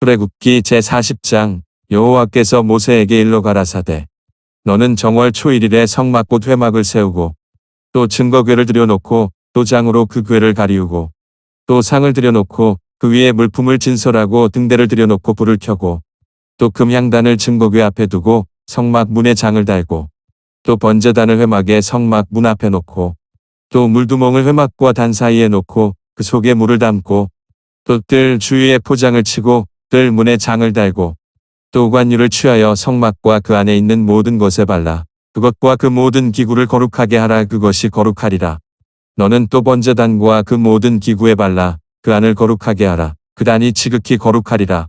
출애굽기 제40장. 여호와께서 모세에게 일러 가라사대 너는 정월 초일일에 성막 곧 회막을 세우고 또 증거궤를 들여놓고 또 장으로 그 궤를 가리우고 또 상을 들여놓고 그 위에 물품을 진설하고 등대를 들여놓고 불을 켜고 또 금향단을 증거궤 앞에 두고 성막 문에 장을 달고 또 번제단을 회막의 성막 문 앞에 놓고 또 물두멍을 회막과 단 사이에 놓고 그 속에 물을 담고 또 뜰 주위에 포장을 치고 뜰 문에 장을 달고 또 관유를 취하여 성막과 그 안에 있는 모든 것에 발라 그것과 그 모든 기구를 거룩하게 하라. 그것이 거룩하리라. 너는 또 번제단과 그 모든 기구에 발라 그 안을 거룩하게 하라. 그 단이 지극히 거룩하리라.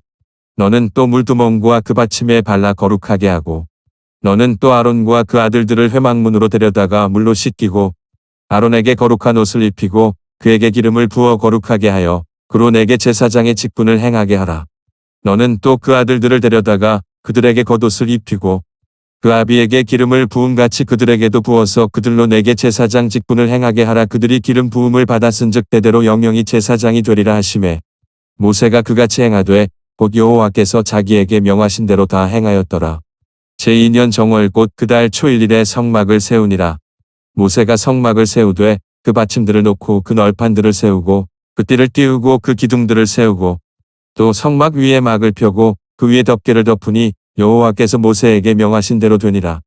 너는 또 물두멍과 그 받침에 발라 거룩하게 하고 너는 또 아론과 그 아들들을 회막문으로 데려다가 물로 씻기고 아론에게 거룩한 옷을 입히고 그에게 기름을 부어 거룩하게 하여 그로 내게 제사장의 직분을 행하게 하라. 너는 또 그 아들들을 데려다가 그들에게 겉옷을 입히고 그 아비에게 기름을 부음같이 그들에게도 부어서 그들로 내게 제사장 직분을 행하게 하라. 그들이 기름 부음을 받았은즉 대대로 영영이 제사장이 되리라 하시매 모세가 그같이 행하되 곧 여호와께서 자기에게 명하신 대로 다 행하였더라. 제2년 정월 곧 그 달 초일일에 성막을 세우니라. 모세가 성막을 세우되 그 받침들을 놓고 그 널판들을 세우고 그 띠를 띄우고 그 기둥들을 세우고 또 성막 위에 막을 펴고 그 위에 덮개를 덮으니 여호와께서 모세에게 명하신 대로 되니라.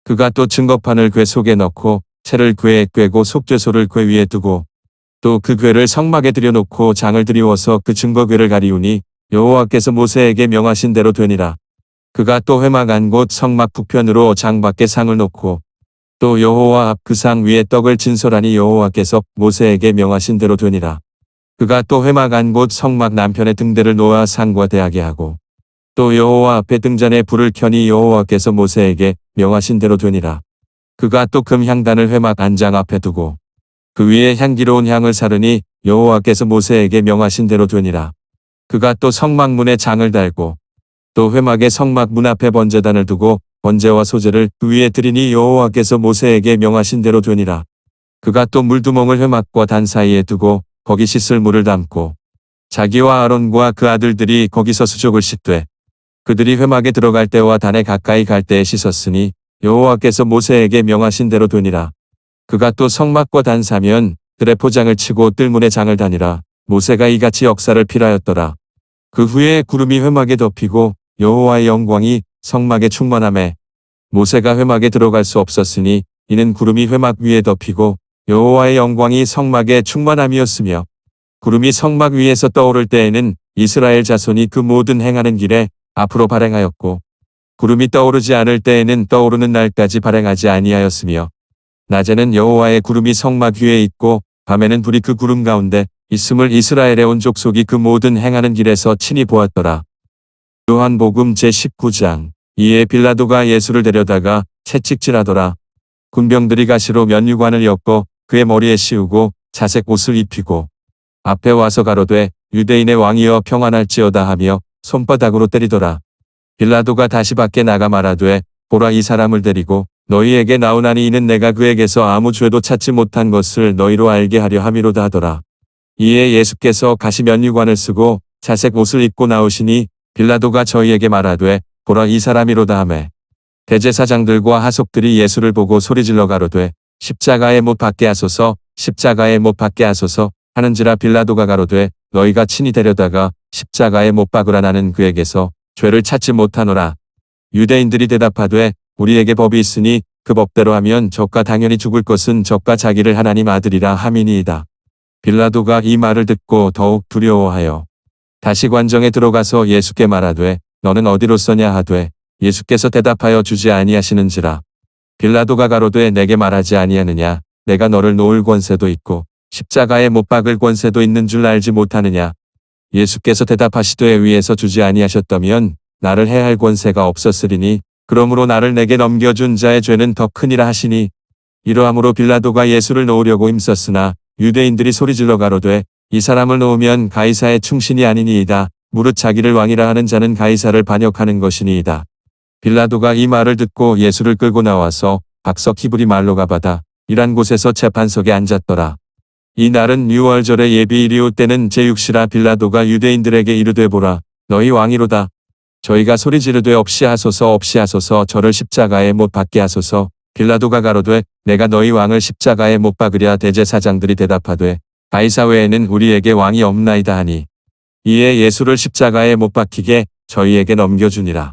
그가 또 증거판을 궤 속에 넣고 채를 궤에 꿰고 속죄소를 궤 위에 두고 또 그 궤를 성막에 들여놓고 장을 들이워서 그 증거궤를 가리우니 여호와께서 모세에게 명하신 대로 되니라. 그가 또 회막 안 곧 성막 북편으로 장 밖에 상을 놓고 또 여호와 앞 그 상 위에 떡을 진설하니 여호와께서 모세에게 명하신 대로 되니라. 그가 또 회막 안 곧 성막 남편에 등대를 놓아 상과 대하게 하고 또 여호와 앞에 등잔에 불을 켜니 여호와께서 모세에게 명하신 대로 되니라. 그가 또 금향단을 회막 안장 앞에 두고 그 위에 향기로운 향을 사르니 여호와께서 모세에게 명하신 대로 되니라. 그가 또 성막문에 장을 달고 또 회막의 성막 문 앞에 번제단을 두고 번제와 소제를 그 위에 드리니 여호와께서 모세에게 명하신 대로 되니라. 그가 또 물두멍을 회막과 단 사이에 두고 거기 씻을 물을 담고 자기와 아론과 그 아들들이 거기서 수족을 씻되 그들이 회막에 들어갈 때와 단에 가까이 갈 때에 씻었으니 여호와께서 모세에게 명하신 대로 되니라. 그가 또 성막과 단 사면 들에 포장을 치고 뜰문에 장을 다니라. 모세가 이같이 역사를 필하였더라. 그 후에 구름이 회막에 덮이고 여호와의 영광이 성막에 충만하매 모세가 회막에 들어갈 수 없었으니 이는 구름이 회막 위에 덮이고 여호와의 영광이 성막에 충만함이었으며 구름이 성막 위에서 떠오를 때에는 이스라엘 자손이 그 모든 행하는 길에 앞으로 발행하였고 구름이 떠오르지 않을 때에는 떠오르는 날까지 발행하지 아니하였으며 낮에는 여호와의 구름이 성막 위에 있고 밤에는 불이 그 구름 가운데 있음을 이스라엘의 온 족속이 그 모든 행하는 길에서 친히 보았더라. 요한복음 제19장. 이에 빌라도가 예수를 데려다가 채찍질하더라. 군병들이 가시로 면류관을 엮고 그의 머리에 씌우고 자색 옷을 입히고 앞에 와서 가로되 유대인의 왕이여 평안할지어다 하며 손바닥으로 때리더라. 빌라도가 다시 밖에 나가 말하되 보라 이 사람을 데리고 너희에게 나오나니 이는 내가 그에게서 아무 죄도 찾지 못한 것을 너희로 알게 하려 함이로다 하더라. 이에 예수께서 가시 면류관을 쓰고 자색 옷을 입고 나오시니 빌라도가 저희에게 말하되 보라 이 사람이로다 하매 대제사장들과 하속들이 예수를 보고 소리질러 가로되 십자가에 못 박게 하소서 십자가에 못 박게 하소서 하는지라. 빌라도가 가로되 너희가 친히 데려다가 십자가에 못 박으라. 나는 그에게서 죄를 찾지 못하노라. 유대인들이 대답하되 우리에게 법이 있으니 그 법대로 하면 저가 당연히 죽을 것은 저가 자기를 하나님 아들이라 함이니이다. 빌라도가 이 말을 듣고 더욱 두려워하여 다시 관정에 들어가서 예수께 말하되 너는 어디로서냐 하되 예수께서 대답하여 주지 아니하시는지라. 빌라도가 가로되 내게 말하지 아니하느냐 내가 너를 놓을 권세도 있고 십자가에 못 박을 권세도 있는 줄 알지 못하느냐. 예수께서 대답하시되 위에서 주지 아니하셨다면 나를 해할 권세가 없었으리니 그러므로 나를 내게 넘겨준 자의 죄는 더 크니라 하시니 이러함으로 빌라도가 예수를 놓으려고 힘썼으나 유대인들이 소리질러 가로되 이 사람을 놓으면 가이사의 충신이 아니니이다. 무릇 자기를 왕이라 하는 자는 가이사를 반역하는 것이니이다. 빌라도가 이 말을 듣고 예수를 끌고 나와서 박석 히브리 말로 가바다 이란 곳에서 재판석에 앉았더라. 이 날은 유월절의 예비일이오 때는 제6시라. 빌라도가 유대인들에게 이르되 보라 너희 왕이로다. 저희가 소리 지르되 없이 하소서 없이 하소서 저를 십자가에 못 박게 하소서. 빌라도가 가로되 내가 너희 왕을 십자가에 못 박으랴. 대제사장들이 대답하되 가이사 외에는 우리에게 왕이 없나이다 하니 이에 예수를 십자가에 못 박히게 저희에게 넘겨주니라.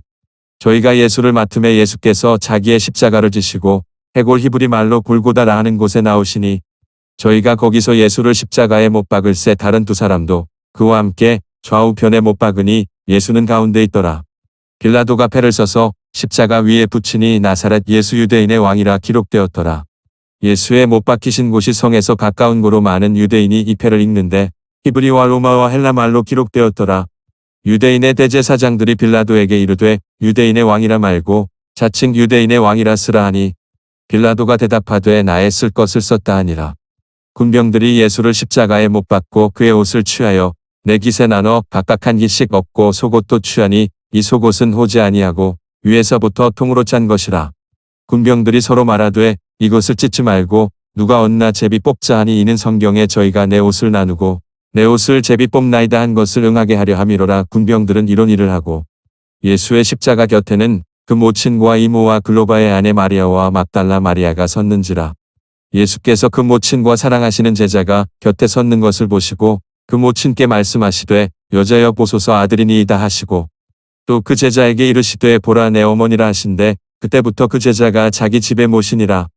저희가 예수를 맡음에 예수께서 자기의 십자가를 지시고 해골 히브리 말로 골고다라 하는 곳에 나오시니 저희가 거기서 예수를 십자가에 못 박을새 다른 두 사람도 그와 함께 좌우편에 못 박으니 예수는 가운데 있더라. 빌라도가 패를 써서 십자가 위에 붙이니 나사렛 예수 유대인의 왕이라 기록되었더라. 예수의 못 박히신 곳이 성에서 가까운 고로 많은 유대인이 이 패를 읽는데 히브리와 로마와 헬라 말로 기록되었더라. 유대인의 대제사장들이 빌라도에게 이르되 유대인의 왕이라 말고 자칭 유대인의 왕이라 쓰라 하니 빌라도가 대답하되 나의 쓸 것을 썼다 하니라. 군병들이 예수를 십자가에 못 박고 그의 옷을 취하여 네 깃에 나눠 각각 한 깃씩 얻고 속옷도 취하니 이 속옷은 호지 아니하고 위에서부터 통으로 짠 것이라. 군병들이 서로 말하되 이것을 찢지 말고 누가 얻나 제비 뽑자 하니 이는 성경에 저희가 내 옷을 나누고 내 옷을 제비 뽑나이다 한 것을 응하게 하려 함이로라. 군병들은 이런 일을 하고 예수의 십자가 곁에는 그 모친과 이모와 글로바의 아내 마리아와 막달라 마리아가 섰는지라. 예수께서 그 모친과 사랑하시는 제자가 곁에 섰는 것을 보시고 그 모친께 말씀하시되 여자여 보소서 아들이니이다 하시고 또 그 제자에게 이르시되 보라 내 어머니라 하신대 그때부터 그 제자가 자기 집에 모시니라.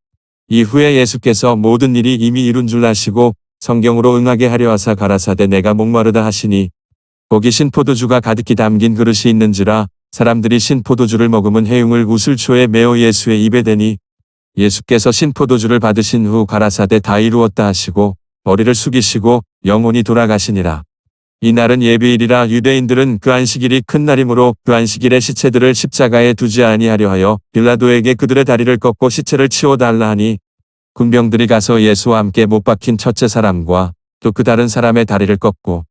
이후에 예수께서 모든 일이 이미 이룬 줄 아시고 성경으로 응하게 하려 하사 가라사대 내가 목마르다 하시니 거기 신포도주가 가득히 담긴 그릇이 있는지라. 사람들이 신포도주를 머금은 해웅을 우슬초에 메어 예수의 입에 대니 예수께서 신포도주를 받으신 후 가라사대 다 이루었다 하시고 머리를 숙이시고 영혼이 돌아가시니라. 이날은 예비일이라. 유대인들은 그 안식일이 큰 날이므로 그 안식일에 시체들을 십자가에 두지 아니하려 하여 빌라도에게 그들의 다리를 꺾고 시체를 치워달라 하니 군병들이 가서 예수와 함께 못 박힌 첫째 사람과 또 그 다른 사람의 다리를 꺾고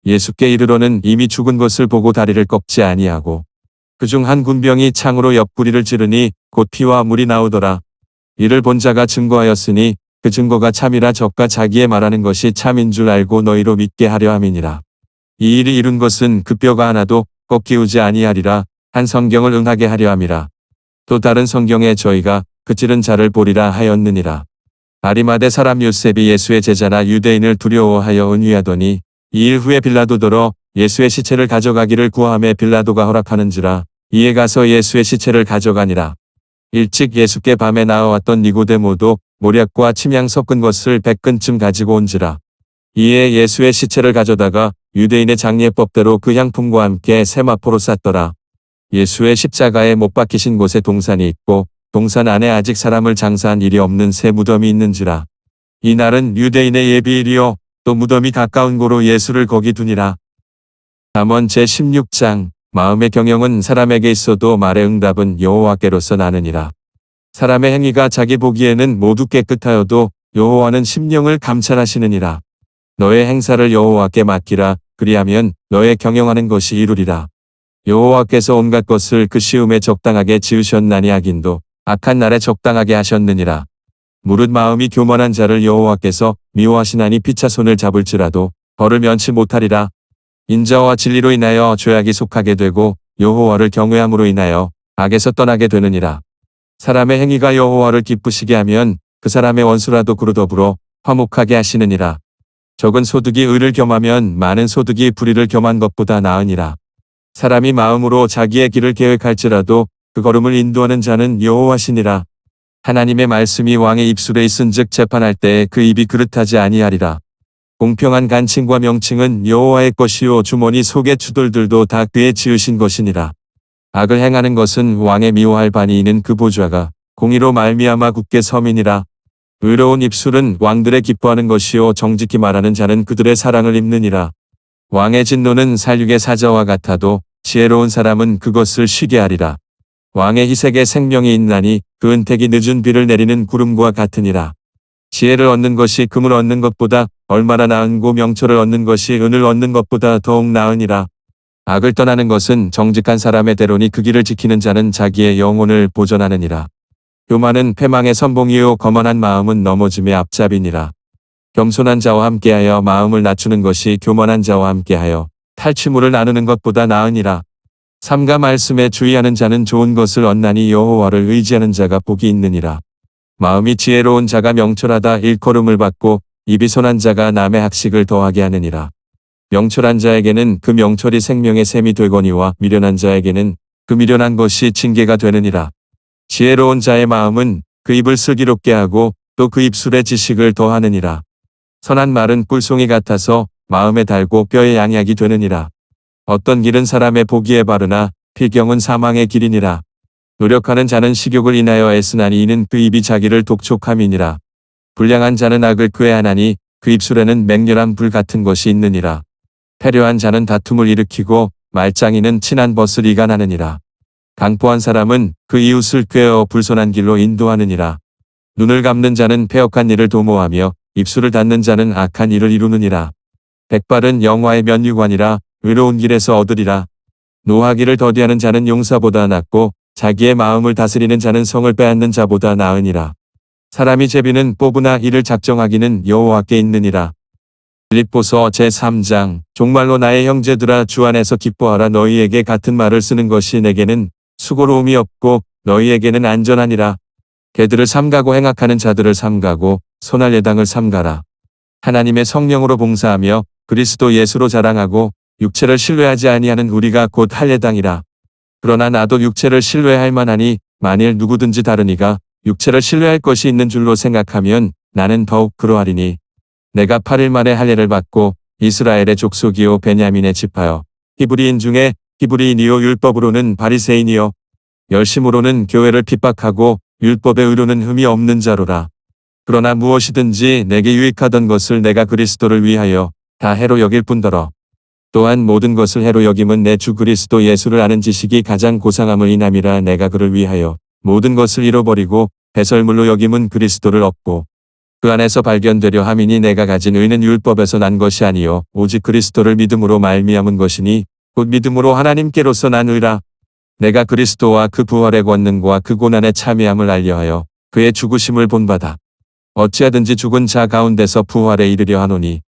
예수께 이르러는 이미 죽은 것을 보고 다리를 꺾지 아니하고 그중 한 군병이 창으로 옆구리를 찌르니 곧 피와 물이 나오더라. 이를 본 자가 증거하였으니 그 증거가 참이라. 저가 자기의 말하는 것이 참인 줄 알고 너희로 믿게 하려 함이니라. 이 일이 이룬 것은 그 뼈가 하나도 꺾이우지 아니하리라. 한 성경을 응하게 하려 함이라. 또 다른 성경에 저희가 그 찌른 자를 보리라 하였느니라. 아리마대 사람 요셉이 예수의 제자라 유대인을 두려워하여 은위하더니 이 일 후에 빌라도더러 예수의 시체를 가져가기를 구하매 빌라도가 허락하는지라. 이에 가서 예수의 시체를 가져가니라. 일찍 예수께 밤에 나와왔던 니고데모도 모략과 침향 섞은 것을 100근쯤 가지고 온지라. 이에 예수의 시체를 가져다가 유대인의 장례법대로 그 향품과 함께 세마포로 쌌더라. 예수의 십자가에 못 박히신 곳에 동산이 있고 동산 안에 아직 사람을 장사한 일이 없는 새 무덤이 있는지라. 이날은 유대인의 예비일이요 또 무덤이 가까운 고로 예수를 거기 두니라. 잠언 제16장 마음의 경영은 사람에게 있어도 말의 응답은 여호와께로서 나느니라. 사람의 행위가 자기 보기에는 모두 깨끗하여도 여호와는 심령을 감찰하시느니라. 너의 행사를 여호와께 맡기라. 그리하면 너의 경영하는 것이 이루리라. 여호와께서 온갖 것을 그 시음에 적당하게 지으셨나니 하긴도 악한 날에 적당하게 하셨느니라. 무릇 마음이 교만한 자를 여호와께서 미워하시나니 피차 손을 잡을지라도 벌을 면치 못하리라. 인자와 진리로 인하여 죄악이 속하게 되고 여호와를 경외함으로 인하여 악에서 떠나게 되느니라. 사람의 행위가 여호와를 기쁘시게 하면 그 사람의 원수라도 그로 더불어 화목하게 하시느니라. 적은 소득이 의를 겸하면 많은 소득이 불의를 겸한 것보다 나으니라. 사람이 마음으로 자기의 길을 계획할지라도 그 걸음을 인도하는 자는 여호와시니라. 하나님의 말씀이 왕의 입술에 있은즉 재판할 때에 그 입이 그릇하지 아니하리라. 공평한 간칭과 명칭은 여호와의 것이요 주머니 속의 주돌들도 다 그의 지으신 것이니라. 악을 행하는 것은 왕의 미워할 바니 이는 그 보좌가 공의로 말미암아 굳게 섬이니라. 의로운 입술은 왕들의 기뻐하는 것이요 정직히 말하는 자는 그들의 사랑을 입느니라. 왕의 진노는 살육의 사자와 같아도 지혜로운 사람은 그것을 쉬게 하리라. 왕의 희색에 생명이 있나니 그 은택이 늦은 비를 내리는 구름과 같으니라. 지혜를 얻는 것이 금을 얻는 것보다 얼마나 나은고 명철을 얻는 것이 은을 얻는 것보다 더욱 나으니라. 악을 떠나는 것은 정직한 사람의 대로니 그 길을 지키는 자는 자기의 영혼을 보전하느니라. 교만은 패망의 선봉이요 거만한 마음은 넘어짐의 앞잡이니라. 겸손한 자와 함께하여 마음을 낮추는 것이 교만한 자와 함께하여 탈취물을 나누는 것보다 나으니라. 삼가 말씀에 주의하는 자는 좋은 것을 얻나니 여호와를 의지하는 자가 복이 있느니라. 마음이 지혜로운 자가 명철하다 일컬음을 받고 입이 손한 자가 남의 학식을 더하게 하느니라. 명철한 자에게는 그 명철이 생명의 샘이 되거니와 미련한 자에게는 그 미련한 것이 징계가 되느니라. 지혜로운 자의 마음은 그 입을 슬기롭게 하고 또 그 입술에 지식을 더하느니라. 선한 말은 꿀송이 같아서 마음에 달고 뼈에 양약이 되느니라. 어떤 길은 사람의 보기에 바르나 필경은 사망의 길이니라. 노력하는 자는 식욕을 인하여 애쓰나니 이는 그 입이 자기를 독촉함이니라. 불량한 자는 악을 꾀하나니 그 입술에는 맹렬한 불 같은 것이 있느니라. 패려한 자는 다툼을 일으키고 말짱이는 친한 벗을 이간하느니라. 강포한 사람은 그 이웃을 꾀어 불손한 길로 인도하느니라. 눈을 감는 자는 패역한 일을 도모하며 입술을 닫는 자는 악한 일을 이루느니라. 백발은 영화의 면류관이라 의로운 길에서 얻으리라. 노하기를 더디하는 자는 용사보다 낫고 자기의 마음을 다스리는 자는 성을 빼앗는 자보다 나으니라. 사람이 제비는 뽑으나 이를 작정하기는 여호와께 있느니라. 빌립보서 제3장 종말로 나의 형제들아 주 안에서 기뻐하라. 너희에게 같은 말을 쓰는 것이 내게는 수고로움이 없고 너희에게는 안전하니라. 개들을 삼가고 행악하는 자들을 삼가고 손할 예당을 삼가라. 하나님의 성령으로 봉사하며 그리스도 예수로 자랑하고 육체를 신뢰하지 아니하는 우리가 곧 할례당이라. 그러나 나도 육체를 신뢰할 만하니 만일 누구든지 다른 이가 육체를 신뢰할 것이 있는 줄로 생각하면 나는 더욱 그러하리니 내가 8일 만에 할례를 받고 이스라엘의 족속이요 베냐민의 지파여 히브리인 중에 히브리인이요 율법으로는 바리새인이요 열심으로는 교회를 핍박하고 율법의 의로는 흠이 없는 자로라. 그러나 무엇이든지 내게 유익하던 것을 내가 그리스도를 위하여 다 해로 여길 뿐더러 또한 모든 것을 해로 여김은 내 주 그리스도 예수를 아는 지식이 가장 고상함을 인함이라. 내가 그를 위하여 모든 것을 잃어버리고 배설물로 여김은 그리스도를 얻고 그 안에서 발견되려 함이니 내가 가진 의는 율법에서 난 것이 아니요 오직 그리스도를 믿음으로 말미암은 것이니 곧 믿음으로 하나님께로서 난 의라. 내가 그리스도와 그 부활의 권능과 그 고난의 참여함을 알려하여 그의 죽으심을 본받아 어찌하든지 죽은 자 가운데서 부활에 이르려 하노니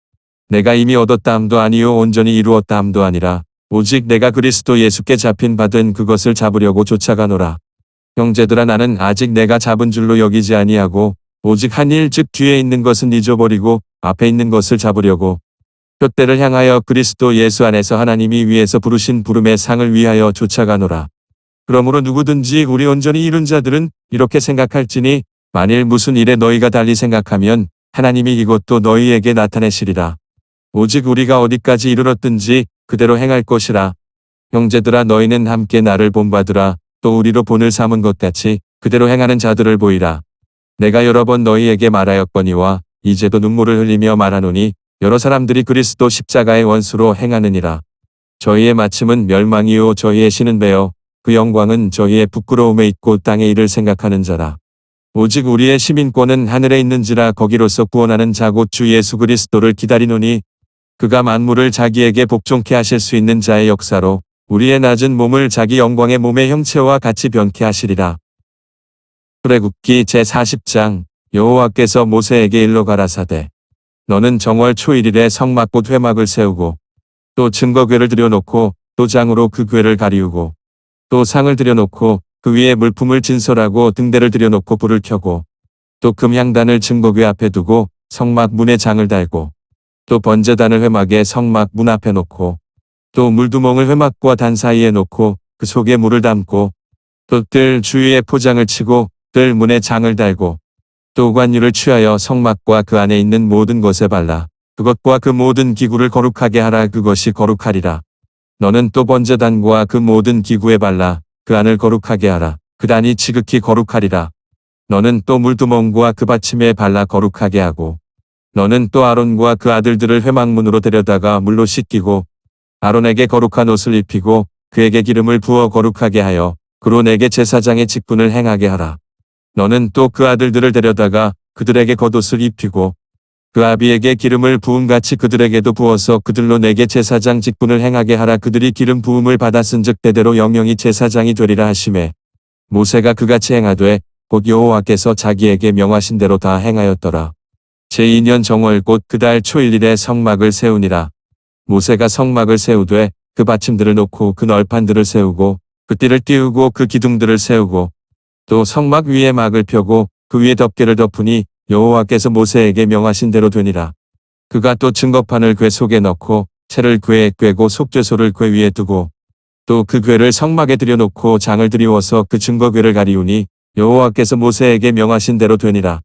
내가 이미 얻었다 함도 아니요 온전히 이루었다 함도 아니라 오직 내가 그리스도 예수께 잡힌 바된 그것을 잡으려고 쫓아가노라. 형제들아 나는 아직 내가 잡은 줄로 여기지 아니하고 오직 한 일 즉 뒤에 있는 것은 잊어버리고 앞에 있는 것을 잡으려고 표대를 향하여 그리스도 예수 안에서 하나님이 위에서 부르신 부름의 상을 위하여 쫓아가노라. 그러므로 누구든지 우리 온전히 이룬 자들은 이렇게 생각할지니 만일 무슨 일에 너희가 달리 생각하면 하나님이 이것도 너희에게 나타내시리라. 오직 우리가 어디까지 이르렀든지 그대로 행할 것이라. 형제들아 너희는 함께 나를 본받으라. 또 우리로 본을 삼은 것 같이 그대로 행하는 자들을 보이라. 내가 여러 번 너희에게 말하였거니와 이제도 눈물을 흘리며 말하노니 여러 사람들이 그리스도 십자가의 원수로 행하느니라. 저희의 마침은 멸망이요 저희의 신은 배어 그 영광은 저희의 부끄러움에 있고 땅의 일을 생각하는 자라. 오직 우리의 시민권은 하늘에 있는지라. 거기로서 구원하는 자 곧 주 예수 그리스도를 기다리노니 그가 만물을 자기에게 복종케 하실 수 있는 자의 역사로 우리의 낮은 몸을 자기 영광의 몸의 형체와 같이 변케 하시리라. 출애굽기 제40장 여호와께서 모세에게 일러 가라사대 너는 정월 초일일에 성막 곧 회막을 세우고 또 증거궤를 들여놓고 또 장으로 그 궤를 가리우고 또 상을 들여놓고 그 위에 물품을 진설하고 등대를 들여놓고 불을 켜고 또 금향단을 증거궤 앞에 두고 성막 문에 장을 달고 또 번제단을 회막의 성막 문 앞에 놓고 또 물두멍을 회막과 단 사이에 놓고 그 속에 물을 담고 또 뜰 주위에 포장을 치고 뜰 문에 장을 달고 또 관유를 취하여 성막과 그 안에 있는 모든 것에 발라 그것과 그 모든 기구를 거룩하게 하라. 그것이 거룩하리라. 너는 또 번제단과 그 모든 기구에 발라 그 안을 거룩하게 하라. 그 단이 지극히 거룩하리라. 너는 또 물두멍과 그 받침에 발라 거룩하게 하고 너는 또 아론과 그 아들들을 회막문으로 데려다가 물로 씻기고 아론에게 거룩한 옷을 입히고 그에게 기름을 부어 거룩하게 하여 그로 내게 제사장의 직분을 행하게 하라. 너는 또 그 아들들을 데려다가 그들에게 겉옷을 입히고 그 아비에게 기름을 부음같이 그들에게도 부어서 그들로 내게 제사장 직분을 행하게 하라. 그들이 기름 부음을 받았은즉 대대로 영영이 제사장이 되리라 하시매 모세가 그같이 행하되 곧 여호와께서 자기에게 명하신 대로 다 행하였더라. 제2년 정월 곧 그 달 초일일에 성막을 세우니라. 모세가 성막을 세우되 그 받침들을 놓고 그 널판들을 세우고 그 띠를 띄우고 그 기둥들을 세우고 또 성막 위에 막을 펴고 그 위에 덮개를 덮으니 여호와께서 모세에게 명하신 대로 되니라. 그가 또 증거판을 궤 속에 넣고 채를 궤에 꿰고 속죄소를 궤 위에 두고 또 그 궤를 성막에 들여놓고 장을 들이워서 그 증거궤를 가리우니 여호와께서 모세에게 명하신 대로 되니라.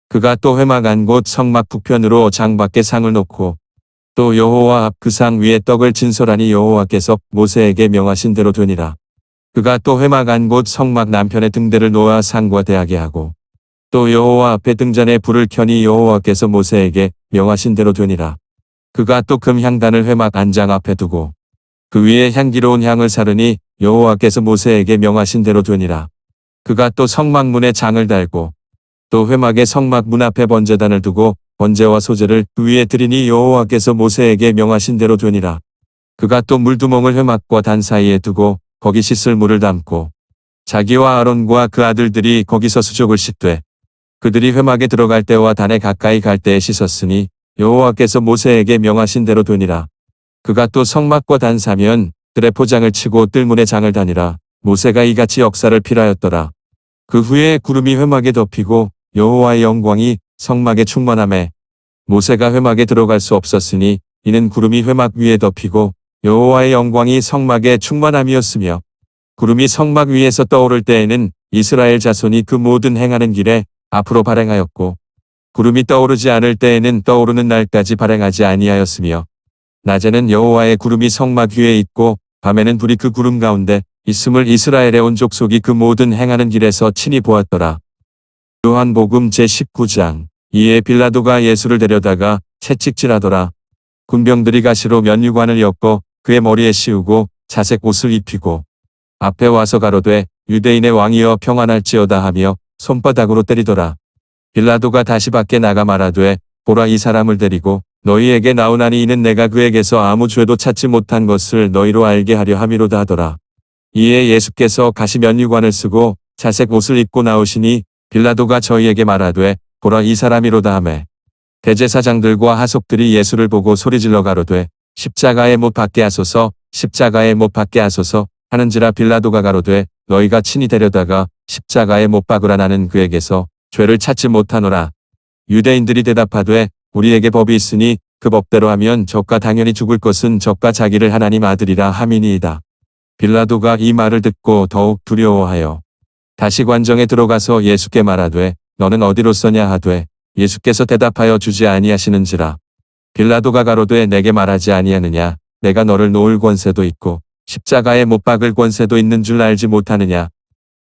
그가 또 회막 안 곳 성막 북편으로 장 밖에 상을 놓고 또 여호와 앞 그 상 위에 떡을 진설하니 여호와께서 모세에게 명하신 대로 되니라. 그가 또 회막 안 곳 성막 남편에 등대를 놓아 상과 대하게 하고 또 여호와 앞에 등잔에 불을 켜니 여호와께서 모세에게 명하신 대로 되니라. 그가 또 금 향단을 회막 안장 앞에 두고 그 위에 향기로운 향을 사르니 여호와께서 모세에게 명하신 대로 되니라. 그가 또 성막문에 장을 달고 또 회막의 성막 문 앞에 번제단을 두고 번제와 소제를 그 위에 드리니 여호와께서 모세에게 명하신 대로 되니라. 그가 또 물두멍을 회막과 단 사이에 두고 거기 씻을 물을 담고 자기와 아론과 그 아들들이 거기서 수족을 씻되 그들이 회막에 들어갈 때와 단에 가까이 갈 때에 씻었으니 여호와께서 모세에게 명하신 대로 되니라. 그가 또 성막과 단 사면 뜰에 포장을 치고 뜰문에 장을 다니라. 모세가 이같이 역사를 필하였더라. 그 후에 구름이 회막에 덮이고 여호와의 영광이 성막에 충만하매 모세가 회막에 들어갈 수 없었으니 이는 구름이 회막 위에 덮이고 여호와의 영광이 성막에 충만함이었으며 구름이 성막 위에서 떠오를 때에는 이스라엘 자손이 그 모든 행하는 길에 앞으로 발행하였고 구름이 떠오르지 않을 때에는 떠오르는 날까지 발행하지 아니하였으며 낮에는 여호와의 구름이 성막 위에 있고 밤에는 불이 그 구름 가운데 있음을 이스라엘의 온 족속이 그 모든 행하는 길에서 친히 보았더라. 요한복음 제19장. 이에 빌라도가 예수를 데려다가 채찍질하더라. 군병들이 가시로 면류관을 엮어 그의 머리에 씌우고 자색 옷을 입히고 앞에 와서 가로되 유대인의 왕이여 평안할지어다 하며 손바닥으로 때리더라. 빌라도가 다시 밖에 나가 말하되 보라 이 사람을 데리고 너희에게 나오나니 이는 내가 그에게서 아무 죄도 찾지 못한 것을 너희로 알게 하려 함이로다 하더라. 이에 예수께서 가시 면류관을 쓰고 자색 옷을 입고 나오시니 빌라도가 저희에게 말하되 보라 이 사람이로다 하매 대제사장들과 하속들이 예수를 보고 소리질러 가로되 십자가에 못 박게 하소서 십자가에 못 박게 하소서 하는지라. 빌라도가 가로되 너희가 친히 데려다가 십자가에 못 박으라. 나는 그에게서 죄를 찾지 못하노라. 유대인들이 대답하되 우리에게 법이 있으니 그 법대로 하면 저가 당연히 죽을 것은 저가 자기를 하나님 아들이라 함이니이다. 빌라도가 이 말을 듣고 더욱 두려워하여 다시 관정에 들어가서 예수께 말하되 너는 어디로서냐 하되 예수께서 대답하여 주지 아니하시는지라. 빌라도가 가로되 내게 말하지 아니하느냐 내가 너를 놓을 권세도 있고 십자가에 못 박을 권세도 있는 줄 알지 못하느냐.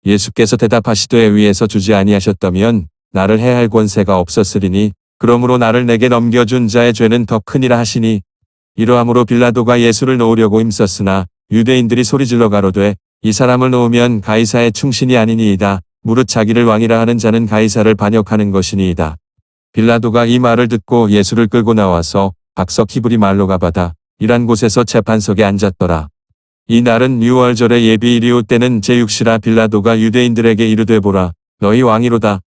예수께서 대답하시되 위에서 주지 아니하셨다면 나를 해할 권세가 없었으리니 그러므로 나를 내게 넘겨준 자의 죄는 더 크니라 하시니 이러함으로 빌라도가 예수를 놓으려고 힘썼으나 유대인들이 소리질러 가로되 이 사람을 놓으면 가이사의 충신이 아니니이다. 무릇 자기를 왕이라 하는 자는 가이사를 반역하는 것이니이다. 빌라도가 이 말을 듣고 예수를 끌고 나와서 박석 히브리 말로 가바다 이란 곳에서 재판석에 앉았더라. 이 날은 유월절의 예비일이오 때는 제6시라. 빌라도가 유대인들에게 이르되 보라 너희 왕이로다.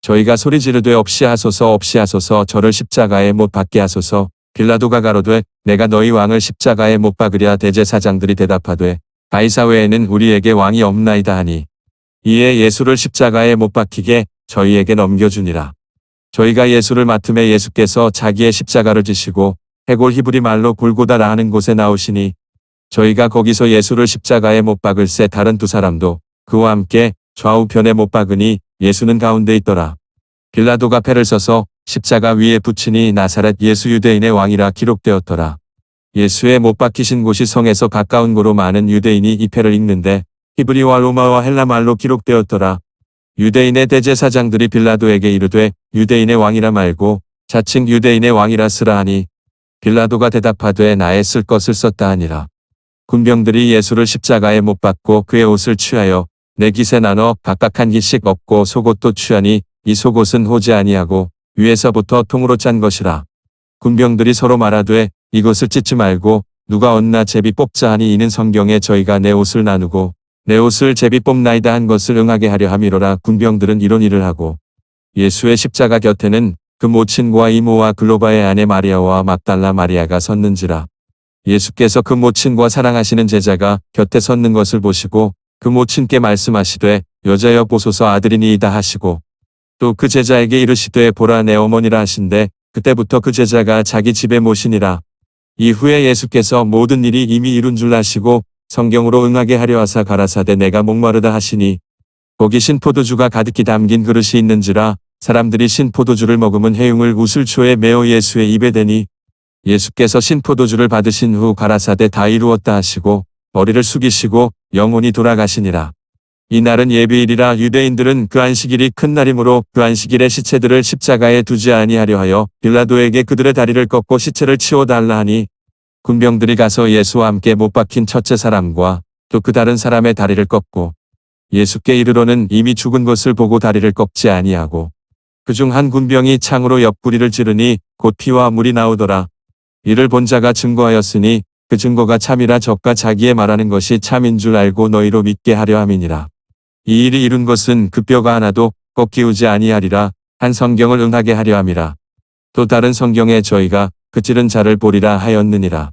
저희가 소리 지르되 없이 하소서 없이 하소서 저를 십자가에 못 박게 하소서. 빌라도가 가로되 내가 너희 왕을 십자가에 못 박으랴. 대제사장들이 대답하되 가이사 외에는 우리에게 왕이 없나이다 하니 이에 예수를 십자가에 못 박히게 저희에게 넘겨주니라. 저희가 예수를 맡음에 예수께서 자기의 십자가를 지시고 해골 히브리 말로 골고다라 하는 곳에 나오시니 저희가 거기서 예수를 십자가에 못 박을새 다른 두 사람도 그와 함께 좌우편에 못 박으니 예수는 가운데 있더라. 빌라도가 패를 써서 십자가 위에 붙이니 나사렛 예수 유대인의 왕이라 기록되었더라. 예수의 못 박히신 곳이 성에서 가까운 고로 많은 유대인이 이 패를 읽는데 히브리와 로마와 헬라 말로 기록되었더라. 유대인의 대제사장들이 빌라도에게 이르되 유대인의 왕이라 말고 자칭 유대인의 왕이라 쓰라 하니 빌라도가 대답하되 나의 쓸 것을 썼다 하니라. 군병들이 예수를 십자가에 못 박고 그의 옷을 취하여 네 깃에 나눠 각각 한 깃씩 얻고 속옷도 취하니 이 속옷은 호지 아니하고 위에서부터 통으로 짠 것이라. 군병들이 서로 말하되 이것을 찢지 말고 누가 얻나 제비 뽑자 하니 이는 성경에 저희가 내 옷을 나누고 내 옷을 제비 뽑나이다 한 것을 응하게 하려 함이로라. 군병들은 이런 일을 하고 예수의 십자가 곁에는 그 모친과 이모와 글로바의 아내 마리아와 막달라 마리아가 섰는지라. 예수께서 그 모친과 사랑하시는 제자가 곁에 섰는 것을 보시고 그 모친께 말씀하시되 여자여 보소서 아들이니이다 하시고 또 그 제자에게 이르시되 보라 내 어머니라 하신대 그때부터 그 제자가 자기 집에 모시니라. 이후에 예수께서 모든 일이 이미 이룬 줄 아시고 성경으로 응하게 하려 하사 가라사대 내가 목마르다 하시니 거기 신포도주가 가득히 담긴 그릇이 있는지라 사람들이 신포도주를 먹으면 해흉을 우슬초에 메어 예수의 입에 대니 예수께서 신포도주를 받으신 후 가라사대 다 이루었다 하시고 머리를 숙이시고 영혼이 돌아가시니라. 이날은 예비일이라 유대인들은 그 안식일이 큰 날이므로 그 안식일에 시체들을 십자가에 두지 아니하려 하여 빌라도에게 그들의 다리를 꺾고 시체를 치워달라 하니 군병들이 가서 예수와 함께 못 박힌 첫째 사람과 또 그 다른 사람의 다리를 꺾고 예수께 이르러는 이미 죽은 것을 보고 다리를 꺾지 아니하고 그중 한 군병이 창으로 옆구리를 찌르니 곧 피와 물이 나오더라. 이를 본 자가 증거하였으니 그 증거가 참이라 저가 자기의 말하는 것이 참인 줄 알고 너희로 믿게 하려 함이니라. 이 일이 이룬 것은 그 뼈가 하나도 꺾이우지 아니하리라 한 성경을 응하게 하려 함이라. 또 다른 성경에 저희가 그 찌른 자를 보리라 하였느니라.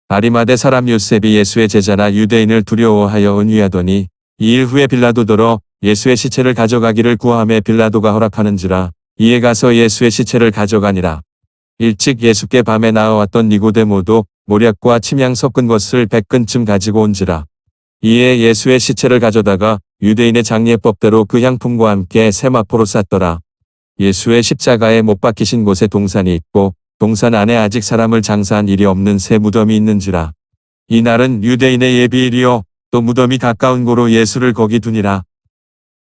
아리마대 사람 요셉이 예수의 제자나 유대인을 두려워하여 은위하더니 이 일 후에 빌라도더러 예수의 시체를 가져가기를 구하매 빌라도가 허락하는지라 이에 가서 예수의 시체를 가져가니라. 일찍 예수께 밤에 나와왔던 니고데모도 모략과 침향 섞은 것을 100근쯤 가지고 온지라. 이에 예수의 시체를 가져다가 유대인의 장례법대로 그 향품과 함께 세마포로 쌌더라. 예수의 십자가에 못 박히신 곳에 동산이 있고 동산 안에 아직 사람을 장사한 일이 없는 새 무덤이 있는지라. 이날은 유대인의 예비일이요 또 무덤이 가까운 고로 예수를 거기 두니라.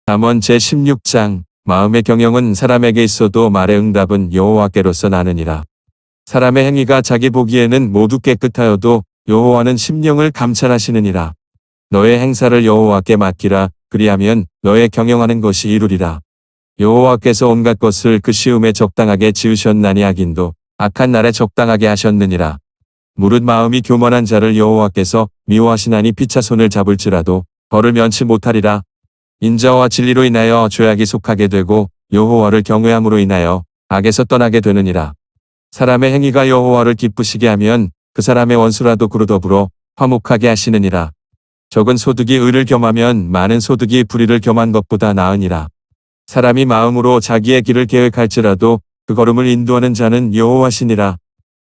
잠언 제16장 마음의 경영은 사람에게 있어도 말의 응답은 여호와께로서 나느니라. 사람의 행위가 자기 보기에는 모두 깨끗하여도 여호와는 심령을 감찰하시느니라. 너의 행사를 여호와께 맡기라. 그리하면 너의 경영하는 것이 이루리라. 여호와께서 온갖 것을 그 시음에 적당하게 지으셨나니 악인도 악한 날에 적당하게 하셨느니라. 무릇 마음이 교만한 자를 여호와께서 미워하시나니 피차 손을 잡을지라도 벌을 면치 못하리라. 인자와 진리로 인하여 죄악이 속하게 되고 여호와를 경외함으로 인하여 악에서 떠나게 되느니라. 사람의 행위가 여호와를 기쁘시게 하면 그 사람의 원수라도 그로 더불어 화목하게 하시느니라. 적은 소득이 의를 겸하면 많은 소득이 불의를 겸한 것보다 나으니라. 사람이 마음으로 자기의 길을 계획할지라도 그 걸음을 인도하는 자는 여호와시니라.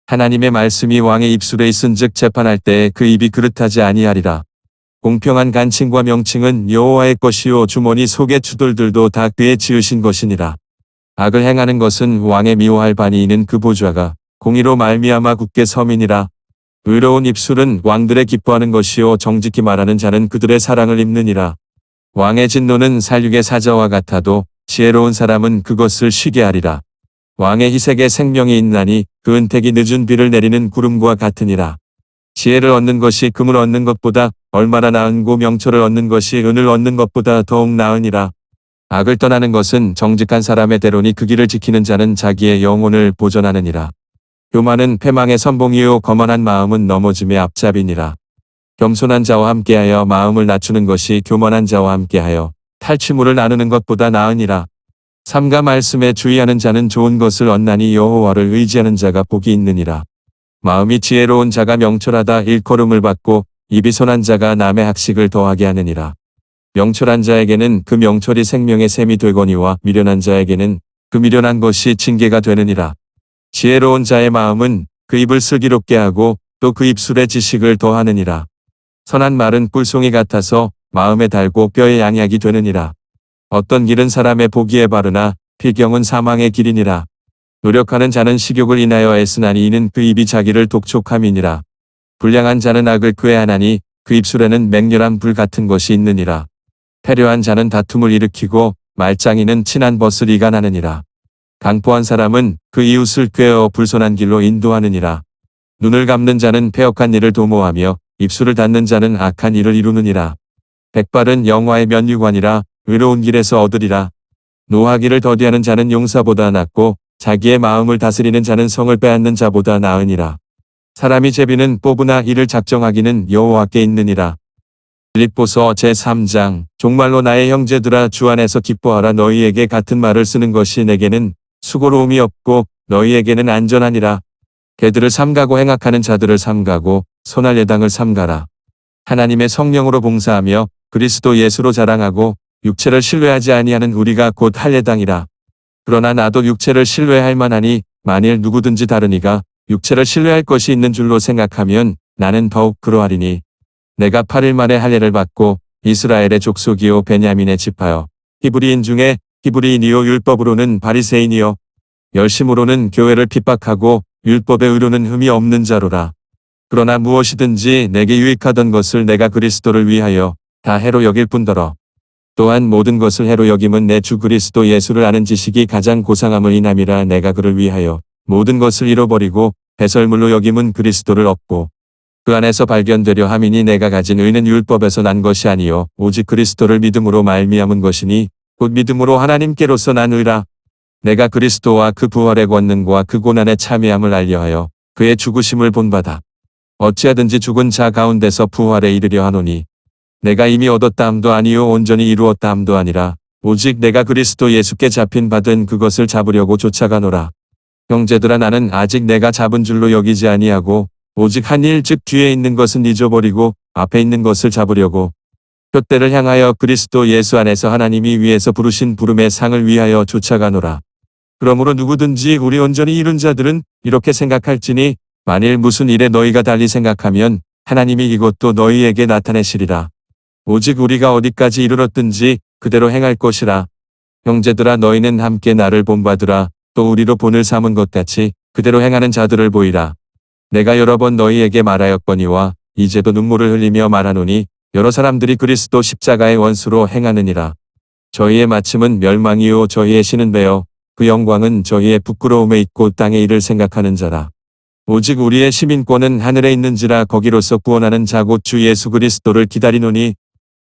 하나님의 말씀이 왕의 입술에 있은즉 재판할 때에 그 입이 그릇하지 아니하리라. 공평한 간칭과 명칭은 여호와의 것이요 주머니 속의 주돌들도 다 그의 지으신 것이니라. 악을 행하는 것은 왕의 미워할 바니 이는 그 보좌가 공의로 말미암아 굳게 섬이니라. 의로운 입술은 왕들의 기뻐하는 것이요 정직히 말하는 자는 그들의 사랑을 입느니라. 왕의 진노는 살육의 사자와 같아도 지혜로운 사람은 그것을 쉬게 하리라. 왕의 희색에 생명이 있나니 그 은택이 늦은 비를 내리는 구름과 같으니라. 지혜를 얻는 것이 금을 얻는 것보다 얼마나 나은고 명철을 얻는 것이 은을 얻는 것보다 더욱 나으니라. 악을 떠나는 것은 정직한 사람의 대로니 그 길을 지키는 자는 자기의 영혼을 보전하느니라. 교만은 패망의 선봉이요 거만한 마음은 넘어짐의 앞잡이니라. 겸손한 자와 함께하여 마음을 낮추는 것이 교만한 자와 함께하여 탈취물을 나누는 것보다 나으니라. 삼가 말씀에 주의하는 자는 좋은 것을 얻나니 여호와를 의지하는 자가 복이 있느니라. 마음이 지혜로운 자가 명철하다 일컬음을 받고 입이 선한 자가 남의 학식을 더하게 하느니라. 명철한 자에게는 그 명철이 생명의 샘이 되거니와 미련한 자에게는 그 미련한 것이 징계가 되느니라. 지혜로운 자의 마음은 그 입을 슬기롭게 하고 또 그 입술에 지식을 더하느니라. 선한 말은 꿀송이 같아서 마음에 달고 뼈에 양약이 되느니라. 어떤 길은 사람의 보기에 바르나 필경은 사망의 길이니라. 노력하는 자는 식욕을 인하여 애쓰나니 이는 그 입이 자기를 독촉함이니라. 불량한 자는 악을 꾀하나니 그 입술에는 맹렬한 불 같은 것이 있느니라. 패려한 자는 다툼을 일으키고 말짱이는 친한 벗을 이간하느니라. 강포한 사람은 그 이웃을 꾀어 불손한 길로 인도하느니라. 눈을 감는 자는 패역한 일을 도모하며 입술을 닫는 자는 악한 일을 이루느니라. 백발은 영화의 면류관이라 의로운 길에서 얻으리라. 노하기를 더디하는 자는 용사보다 낫고 자기의 마음을 다스리는 자는 성을 빼앗는 자보다 나으니라. 사람이 제비는 뽑으나 이를 작정하기는 여호와께 있느니라. 빌립보서 제3장 종말로 나의 형제들아 주 안에서 기뻐하라. 너희에게 같은 말을 쓰는 것이 내게는 수고로움이 없고 너희에게는 안전하니라. 개들을 삼가고 행악하는 자들을 삼가고 손할 예당을 삼가라. 하나님의 성령으로 봉사하며 그리스도 예수로 자랑하고 육체를 신뢰하지 아니하는 우리가 곧 할 예당이라. 그러나 나도 육체를 신뢰할 만하니 만일 누구든지 다른 이가 육체를 신뢰할 것이 있는 줄로 생각하면 나는 더욱 그러하리니 내가 8일 만에 할례를 받고 이스라엘의 족속이요 베냐민의 지파여 히브리인 중에 히브리인이요 율법으로는 바리새인이요 열심으로는 교회를 핍박하고 율법의 의로는 흠이 없는 자로라. 그러나 무엇이든지 내게 유익하던 것을 내가 그리스도를 위하여 다 해로 여길 뿐더러 또한 모든 것을 해로 여김은 내 주 그리스도 예수를 아는 지식이 가장 고상함을 인함이라. 내가 그를 위하여 모든 것을 잃어버리고 배설물로 여김은 그리스도를 얻고 그 안에서 발견되려 함이니 내가 가진 의는 율법에서 난 것이 아니요 오직 그리스도를 믿음으로 말미암은 것이니 곧 믿음으로 하나님께로서 난 의라. 내가 그리스도와 그 부활의 권능과 그 고난의 참여함을 알려하여 그의 죽으심을 본받아 어찌하든지 죽은 자 가운데서 부활에 이르려 하노니 내가 이미 얻었다 함도 아니요 온전히 이루었다 함도 아니라 오직 내가 그리스도 예수께 잡힌 바된 그것을 잡으려고 쫓아가노라. 형제들아 나는 아직 내가 잡은 줄로 여기지 아니하고 오직 한 일 즉 뒤에 있는 것은 잊어버리고 앞에 있는 것을 잡으려고 표대를 향하여 그리스도 예수 안에서 하나님이 위에서 부르신 부름의 상을 위하여 쫓아가노라. 그러므로 누구든지 우리 온전히 이룬 자들은 이렇게 생각할지니 만일 무슨 일에 너희가 달리 생각하면 하나님이 이것도 너희에게 나타내시리라. 오직 우리가 어디까지 이르렀든지 그대로 행할 것이라. 형제들아 너희는 함께 나를 본받으라. 또 우리로 본을 삼은 것 같이 그대로 행하는 자들을 보이라. 내가 여러 번 너희에게 말하였거니와 이제도 눈물을 흘리며 말하노니 여러 사람들이 그리스도 십자가의 원수로 행하느니라. 저희의 마침은 멸망이요 저희의 신은 배어 그 영광은 저희의 부끄러움에 있고 땅의 일을 생각하는 자라. 오직 우리의 시민권은 하늘에 있는지라. 거기로서 구원하는 자 곧 주 예수 그리스도를 기다리노니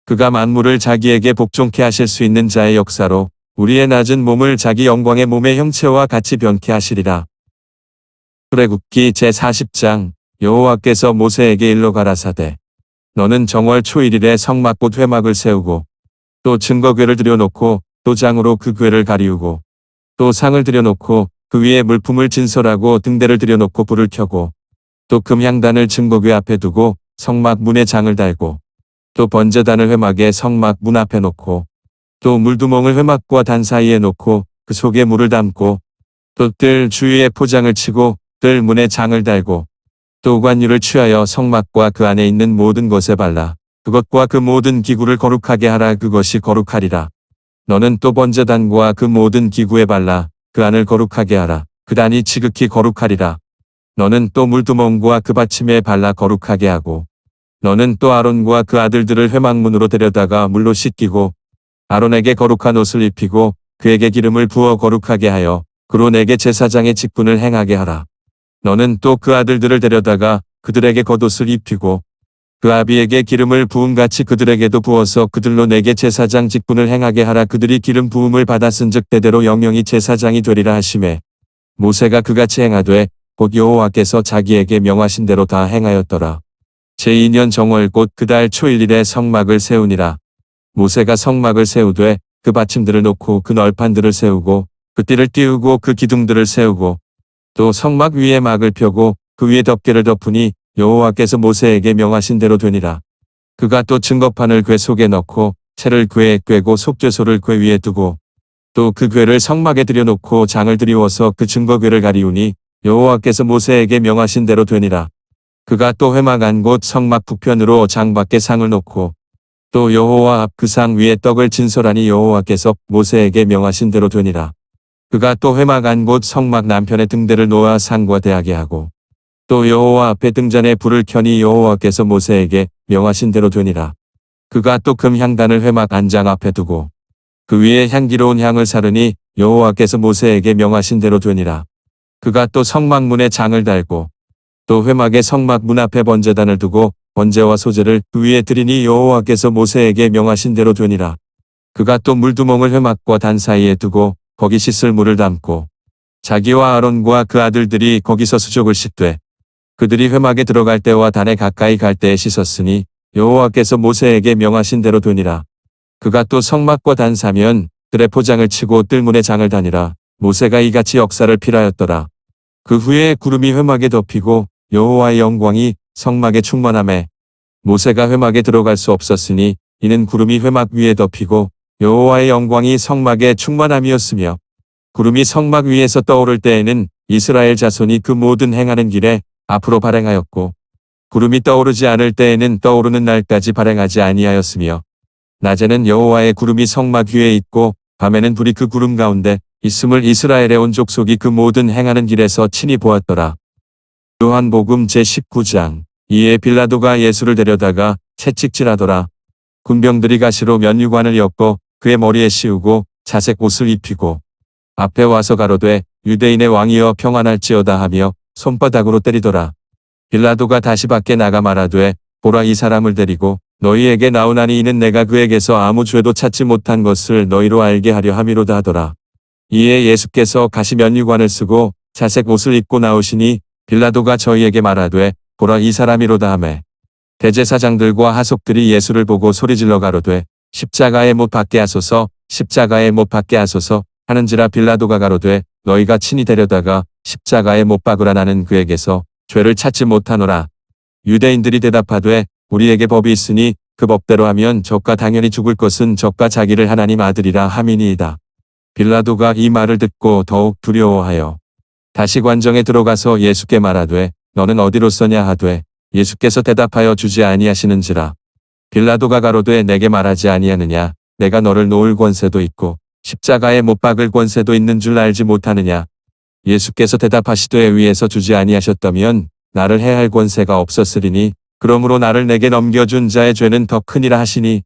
그가 만물을 자기에게 복종케 하실 수 있는 자의 역사로 우리의 낮은 몸을 자기 영광의 몸의 형체와 같이 변케 하시리라. 출애굽기 제40장. 여호와께서 모세에게 일러 가라사대 너는 정월 초일일에 성막 곧 회막을 세우고 또 증거궤를 들여놓고 또 장으로 그 궤를 가리우고 또 상을 들여놓고 그 위에 물품을 진설하고 등대를 들여놓고 불을 켜고 또 금향단을 증거궤 앞에 두고 성막 문에 장을 달고 또 번제단을 회막의 성막 문 앞에 놓고 또 물두멍을 회막과 단 사이에 놓고 그 속에 물을 담고 또 뜰 주위에 포장을 치고 뜰 문에 장을 달고 또 관유를 취하여 성막과 그 안에 있는 모든 것에 발라 그것과 그 모든 기구를 거룩하게 하라. 그것이 거룩하리라. 너는 또 번제단과 그 모든 기구에 발라 그 안을 거룩하게 하라. 그 단이 지극히 거룩하리라. 너는 또 물두멍과 그 받침에 발라 거룩하게 하고 너는 또 아론과 그 아들들을 회막문으로 데려다가 물로 씻기고 아론에게 거룩한 옷을 입히고 그에게 기름을 부어 거룩하게 하여 그로 내게 제사장의 직분을 행하게 하라. 너는 또 그 아들들을 데려다가 그들에게 겉옷을 입히고 그 아비에게 기름을 부음같이 그들에게도 부어서 그들로 내게 제사장 직분을 행하게 하라. 그들이 기름 부음을 받았은즉 대대로 영영이 제사장이 되리라 하시매 모세가 그같이 행하되 곧 여호와께서 자기에게 명하신 대로 다 행하였더라. 제2년 정월 곧 그 달 초일일에 성막을 세우니라. 모세가 성막을 세우되 그 받침들을 놓고 그 널판들을 세우고 그 띠를 띄우고 그 기둥들을 세우고 또 성막 위에 막을 펴고 그 위에 덮개를 덮으니 여호와께서 모세에게 명하신 대로 되니라. 그가 또 증거판을 궤 속에 넣고 채를 궤에 꿰고 속죄소를 궤 위에 두고 또 그 궤를 성막에 들여놓고 장을 들이워서 그 증거궤를 가리우니 여호와께서 모세에게 명하신 대로 되니라. 그가 또 회막 안 곧 성막 북편으로 장 밖에 상을 놓고 또 여호와 앞 그 상 위에 떡을 진설하니 여호와께서 모세에게 명하신 대로 되니라. 그가 또 회막 안 곧 성막 남편에 등대를 놓아 상과 대하게 하고 또 여호와 앞에 등잔에 불을 켜니 여호와께서 모세에게 명하신 대로 되니라. 그가 또 금향단을 회막 안장 앞에 두고 그 위에 향기로운 향을 사르니 여호와께서 모세에게 명하신 대로 되니라. 그가 또 성막문에 장을 달고 또 회막의 성막 문 앞에 번제단을 두고 번제와 소제를 그 위에 드리니 여호와께서 모세에게 명하신 대로 되니라. 그가 또 물두멍을 회막과 단 사이에 두고 거기 씻을 물을 담고 자기와 아론과 그 아들들이 거기서 수족을 씻되 그들이 회막에 들어갈 때와 단에 가까이 갈 때에 씻었으니 여호와께서 모세에게 명하신 대로 되니라. 그가 또 성막과 단 사면 뜰에 포장을 치고 뜰문에 장을 다니라. 모세가 이같이 역사를 필하였더라. 그 후에 구름이 회막에 덮이고 여호와의 영광이 성막에 충만하매 모세가 회막에 들어갈 수 없었으니 이는 구름이 회막 위에 덮이고 여호와의 영광이 성막에 충만함이었으며 구름이 성막 위에서 떠오를 때에는 이스라엘 자손이 그 모든 행하는 길에 앞으로 발행하였고 구름이 떠오르지 않을 때에는 떠오르는 날까지 발행하지 아니하였으며 낮에는 여호와의 구름이 성막 위에 있고 밤에는 불이 그 구름 가운데 있음을 이스라엘의 온 족속이 그 모든 행하는 길에서 친히 보았더라. 요한복음 제19장. 이에 빌라도가 예수를 데려다가 채찍질하더라. 군병들이 가시로 면류관을 엮어 그의 머리에 씌우고 자색 옷을 입히고 앞에 와서 가로되 유대인의 왕이여 평안할지어다 하며 손바닥으로 때리더라. 빌라도가 다시 밖에 나가 말하되 보라 이 사람을 데리고 너희에게 나오나니 이는 내가 그에게서 아무 죄도 찾지 못한 것을 너희로 알게 하려 함이로다 하더라. 이에 예수께서 가시 면류관을 쓰고 자색 옷을 입고 나오시니 빌라도가 저희에게 말하되 보라 이 사람이로다 하매 대제사장들과 하속들이 예수를 보고 소리질러 가로되 십자가에 못 박게 하소서 십자가에 못 박게 하소서 하는지라. 빌라도가 가로되 너희가 친히 데려다가 십자가에 못 박으라. 나는 그에게서 죄를 찾지 못하노라. 유대인들이 대답하되 우리에게 법이 있으니 그 법대로 하면 저가 당연히 죽을 것은 저가 자기를 하나님 아들이라 함이니이다. 빌라도가 이 말을 듣고 더욱 두려워하여 다시 관정에 들어가서 예수께 말하되 너는 어디로서냐 하되 예수께서 대답하여 주지 아니하시는지라. 빌라도가 가로되 내게 말하지 아니하느냐 내가 너를 놓을 권세도 있고 십자가에 못 박을 권세도 있는 줄 알지 못하느냐. 예수께서 대답하시되 위에서 주지 아니하셨다면 나를 해할 권세가 없었으리니 그러므로 나를 내게 넘겨준 자의 죄는 더 크니라 하시니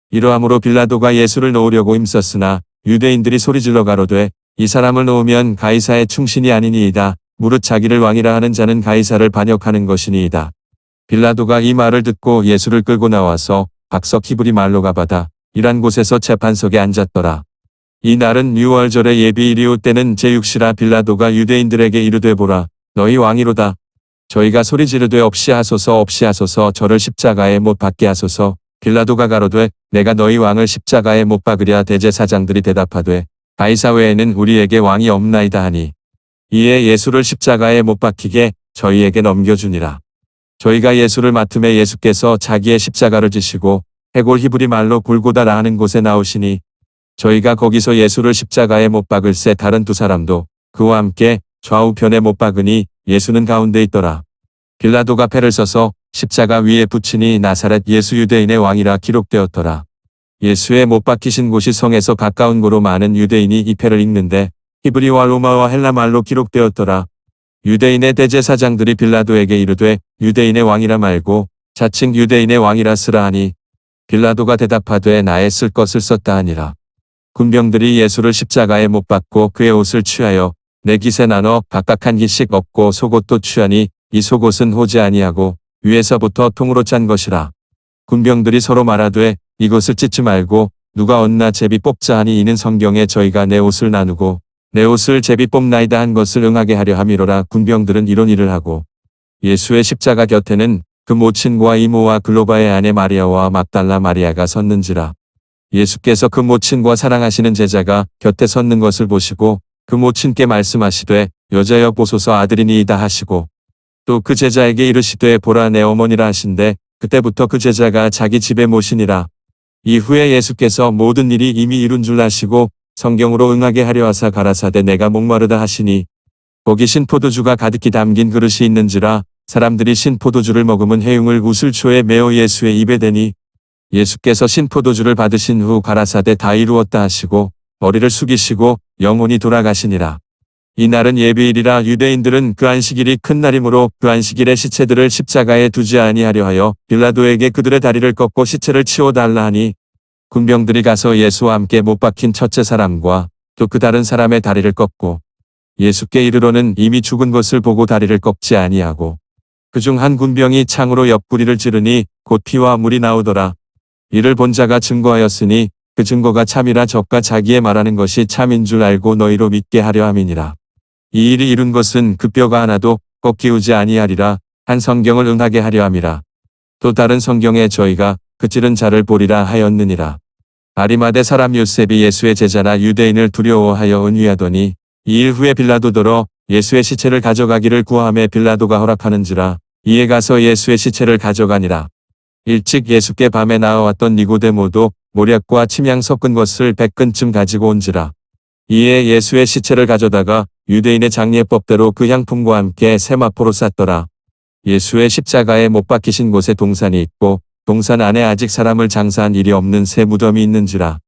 이러함으로 빌라도가 예수를 놓으려고 힘썼으나 유대인들이 소리질러 가로되 이 사람을 놓으면 가이사의 충신이 아니니이다. 무릇 자기를 왕이라 하는 자는 가이사를 반역하는 것이니이다. 빌라도가 이 말을 듣고 예수를 끌고 나와서 박석 히브리 말로 가바다 이란 곳에서 재판석에 앉았더라. 이 날은 유월절의 예비일이오 때는 제6시라. 빌라도가 유대인들에게 이르되 보라 너희 왕이로다. 저희가 소리 지르되 없이 하소서 없이 하소서 저를 십자가에 못 박게 하소서. 빌라도가 가로되 내가 너희 왕을 십자가에 못 박으랴. 대제사장들이 대답하되 가이사 외에는 우리에게 왕이 없나이다 하니 이에 예수를 십자가에 못 박히게 저희에게 넘겨주니라. 저희가 예수를 맡음에 예수께서 자기의 십자가를 지시고 해골 히브리 말로 골고다라 하는 곳에 나오시니 저희가 거기서 예수를 십자가에 못 박을새 다른 두 사람도 그와 함께 좌우편에 못 박으니 예수는 가운데 있더라. 빌라도가 패를 써서 십자가 위에 붙이니 나사렛 예수 유대인의 왕이라 기록되었더라. 예수의 못 박히신 곳이 성에서 가까운 고로 많은 유대인이 이 패를 읽는데 히브리와 로마와 헬라 말로 기록되었더라. 유대인의 대제사장들이 빌라도에게 이르되 유대인의 왕이라 말고 자칭 유대인의 왕이라 쓰라 하니 빌라도가 대답하되 나의 쓸 것을 썼다 하니라. 군병들이 예수를 십자가에 못 박고 그의 옷을 취하여 네 깃에 나눠 각각 한 깃씩 엎고 속옷도 취하니 이 속옷은 호지 아니하고 위에서부터 통으로 짠 것이라. 군병들이 서로 말하되 이것을 찢지 말고 누가 얻나 제비 뽑자 하니 이는 성경에 저희가 내 옷을 나누고 내 옷을 제비 뽑나이다 한 것을 응하게 하려 함이로라. 군병들은 이런 일을 하고 예수의 십자가 곁에는 그 모친과 이모와 글로바의 아내 마리아와 막달라 마리아가 섰는지라. 예수께서 그 모친과 사랑하시는 제자가 곁에 섰는 것을 보시고 그 모친께 말씀하시되 여자여 보소서 아들이니이다 하시고 또 그 제자에게 이르시되 보라 내 어머니라 하신대 그때부터 그 제자가 자기 집에 모시니라. 이후에 예수께서 모든 일이 이미 이룬 줄 아시고 성경으로 응하게 하려 하사 가라사대 내가 목마르다 하시니 거기 신포도주가 가득히 담긴 그릇이 있는지라. 사람들이 신포도주를 먹으면 해흉을 우슬초에 메어 예수의 입에 대니 예수께서 신포도주를 받으신 후 가라사대 다 이루었다 하시고 머리를 숙이시고 영혼이 돌아가시니라. 이 날은 예비일이라. 유대인들은 그 안식일이 큰 날이므로 그 안식일에 시체들을 십자가에 두지 아니하려 하여 빌라도에게 그들의 다리를 꺾고 시체를 치워달라 하니 군병들이 가서 예수와 함께 못 박힌 첫째 사람과 또 그 다른 사람의 다리를 꺾고 예수께 이르러는 이미 죽은 것을 보고 다리를 꺾지 아니하고 그중 한 군병이 창으로 옆구리를 찌르니 곧 피와 물이 나오더라. 이를 본 자가 증거하였으니 그 증거가 참이라. 저가 자기의 말하는 것이 참인 줄 알고 너희로 믿게 하려 함이니라. 이 일이 이룬 것은 그 뼈가 하나도 꺾이우지 아니하리라 한 성경을 응하게 하려 함이라. 또 다른 성경에 저희가 그 찌른 자를 보리라 하였느니라. 아리마대 사람 요셉이 예수의 제자나 유대인을 두려워하여 은위하더니 이 일 후에 빌라도더러 예수의 시체를 가져가기를 구하매 빌라도가 허락하는지라. 이에 가서 예수의 시체를 가져가니라. 일찍 예수께 밤에 나와왔던 니고데모도 모략과 침향 섞은 것을 100근쯤 가지고 온지라. 이에 예수의 시체를 가져다가 유대인의 장례법대로 그 향품과 함께 세마포로 쌌더라. 예수의 십자가에 못 박히신 곳에 동산이 있고 동산 안에 아직 사람을 장사한 일이 없는 새 무덤이 있는지라.